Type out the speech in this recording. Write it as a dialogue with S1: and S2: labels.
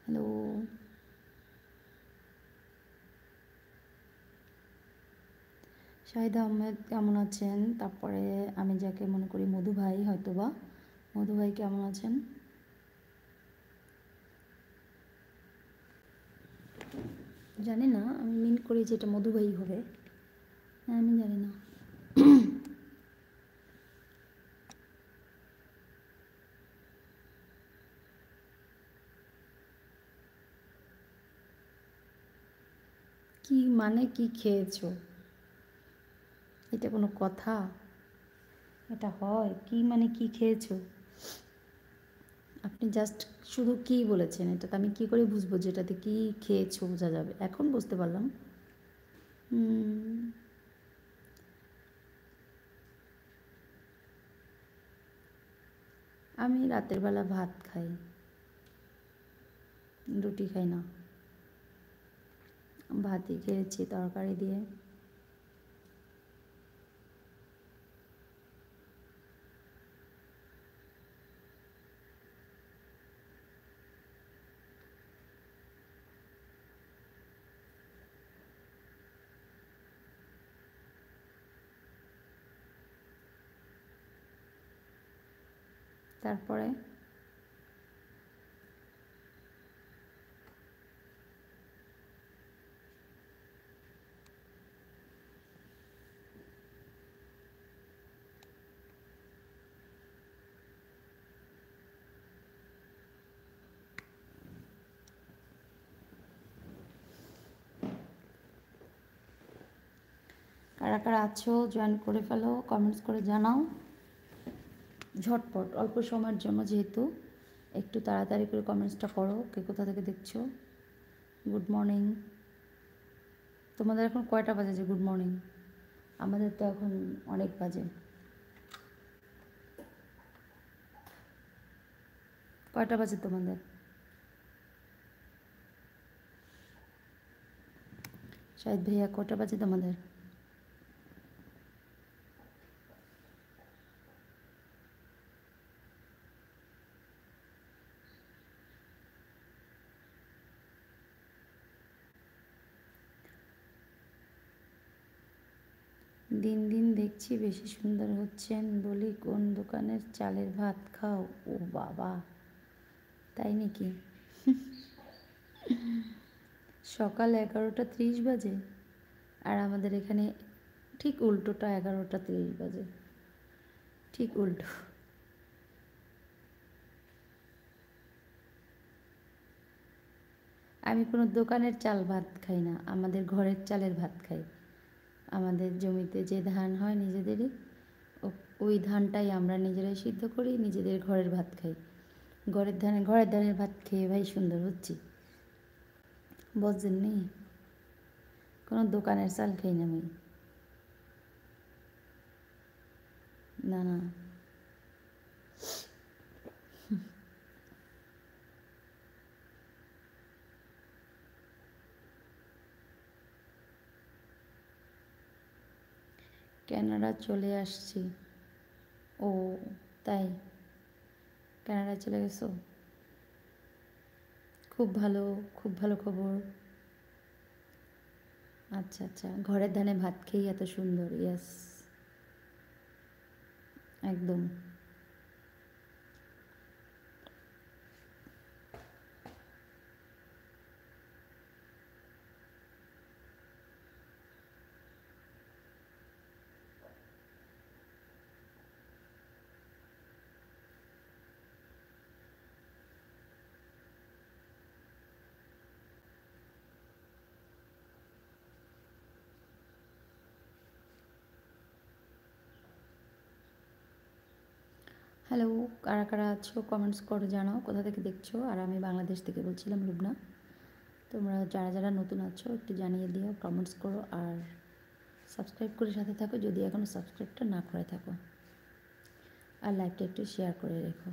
S1: Hello, Shahid Ahmed কেমন আছেন? তারপরে আমি যাকে মনে করি মধু ভাই, হয়তোবা মধু ভাই কেমন আছেন? জানি না, আমি মিন করি যে এটা মধু ভাই হবে। হ্যাঁ, আমি জানি না। কি মানে কি খেয়েছো? এটা কোনো কথা? এটা হয়? কি মানে কি খেয়েছো? আপনি জাস্ট শুধু কি বলেছেন, এটাতে আমি কি করে বুঝবো যে এটাতে কি খেয়েছো? বোঝা যাবে, এখন বুঝতে পারলাম। আমি রাতের বেলা ভাত খাই, রুটি খাই না। ভাতই খেয়েছি তরকারি দিয়ে। তারপরে কারা কারা আছো জয়েন করে ফেলো, কমেন্টস করে জানাও ঝটপট, অল্প সময়ের জন্য যেহেতু, একটু তাড়াতাড়ি করে কমেন্টসটা করো। কে কোথা থেকে দেখছো? Good morning. তোমাদের এখন কয়টা বাজে যে গুড মর্নিং? আমাদের তো এখন অনেক বাজে। কয়টা বাজে তোমাদের? শাহিদ ভাইয়া, কয়টা বাজে তোমাদের? দিন দিন দেখছি বেশি সুন্দর হচ্ছেন, বলি কোন দোকানের চালের ভাত খাও? ও বাবা, তাই নাকি? সকাল 11:30 বাজে, আর আমাদের এখানে ঠিক উল্টোটা, 11:30 বাজে, ঠিক উল্টো। আমি কোনো দোকানের চাল ভাত খাই না, আমাদের ঘরের চালের ভাত খাই। আমাদের জমিতে যে ধান হয় নিজেদেরই, ওই ধানটাই আমরা নিজেরাই সিদ্ধ করি, নিজেদের ঘরের ভাত খাই। ঘরের ধানের ভাত খেয়ে ভাই সুন্দর হচ্ছি, বোঝেন নি? কোনো দোকানের চাল খাই না আমি। না না, কানাডা চলে আসছি। ও তাই, কানাডা চলে গেছো? খুব ভালো, খুব ভালো খবর। আচ্ছা আচ্ছা, ঘরের ধানে ভাত খেয়েই এত সুন্দর, ইয়াস, একদম। হ্যালো, কারা কারা আছো কমেন্টস করে জানাও কোথা থেকে দেখছো। আর আমি বাংলাদেশ থেকে বলছিলাম, লুবনা। তোমরা যারা যারা নতুন আছো একটু জানিয়ে দিও, কমেন্টস করো, আর সাবস্ক্রাইব করে সাথে থাকো যদি এখনও সাবস্ক্রাইবটা না করে থাকো, আর লাইভটা একটু শেয়ার করে রেখো।